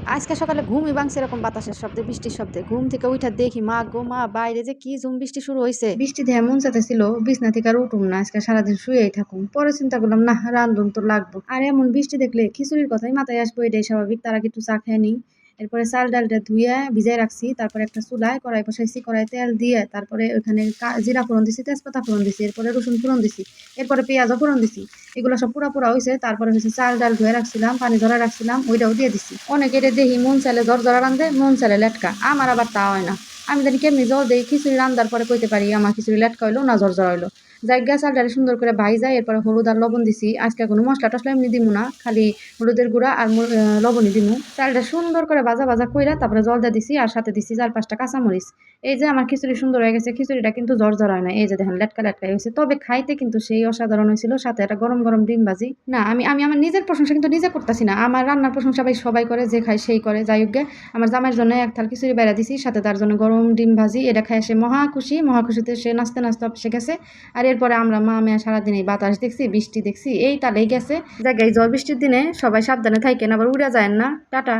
আজকে সকালে ঘুমই ভাঙছে এরকম বাতাসের শব্দে, বৃষ্টির শব্দে। ঘুম থেকে উইঠা দেখি মা গো মা, বাইরে যে কি ঝুম বৃষ্টি শুরু হইছে। বৃষ্টি দেহে মন চাইতেছিল বিছনা থেকে আর উঠুম না, আজকে সারাদিন শুয়েই থাকুম। পরে চিন্তা করলাম না, রান্ধন তো লাগবো। আর এমন বৃষ্টি দেখলে খিচুড়ির কথাই মাথায় আসবো, এটাই স্বাভাবিক। তার আগে একটু চা খেয়ে নিই। এরপরে চাল ডালটা ধুয়ে ভিজাই রাখছি, তারপরে একটা চুলায় কড়াই বসাইছি, কড়াই তেল দিয়ে তারপরে ওখানে জিরা ফোড়ন দিছি, তেজপাতা ফোড়ন দিছি, এরপরে রসুন ফোড়ন দিছি, এরপরে পেঁয়াজও ফোড়ন দিছি। এগুলো সব পুরা পুরা হয়েছে। তারপরে হচ্ছে চাল ডাল ধুয়ে রাখছিলাম, পানি ধরে রাখছিলাম, ওইটাও দিয়ে দিছি। অনেকে দেখি মন চাইলে জরা রান্ধে, মন চাইলে লেটকা। আমার আবার তা হয় না। আমি জানি কেমনি জল দেই, খিচুড়ি রান্দার পরে কইতে পারি আমার খিচুড়ি লেটকা হইলো না জরা হইলো। জায়গা চালটারে সুন্দর করে ভাইজাই এরপরে হলুদ আর লবণ দিছি। আজকে কোনো মশলা টসলা এমনি দিমু না, খালি হলুদের গুঁড়া আর লবণই দিমু। চালটা সুন্দর করে ভাজা ভাজা কইরা তারপরে জল দিয়ে দিছি, আর সাথে দিছি 4-5টা কাঁচামরিচ। এই যে আমার খিচুড়ি সুন্দর হয়ে গেছে। খিচুড়িটা কিন্তু জর্জরা হয় না, এই যে দেখেন লেটকা লেটকা হয়েছে, তবে খাইতে কিন্তু সেই অসাধারণ হয়েছিল। সাথে একটা গরম গরম ডিম ভাজি। না, আমি আমি আমার নিজের প্রশংসা কিন্তু নিজে করতেছি না, আমার রান্নার প্রশংসা ভাই সবাই করে, যে খায় সেই করে। যাই হোক গে, আমার জামাইয়ের জন্য এক থাল খিচুড়ি বাইরা দিছি, সাথে তার জন্য গরম ডিম ভাজি। এটা খায় সে মহা খুশি, মহা খুশিতে সে নাচতে নাচতে অফিসে গেছে। আর এরপরে আমরা মা মেয়ে সারাদিন এই বাতাস দেখছি, বৃষ্টি দেখছি, এই তালেই গেছে। জায়গায় ঝড় বৃষ্টির দিনে সবাই সাবধানে থাকেন, আবার উড়ে যায় না। টাটা।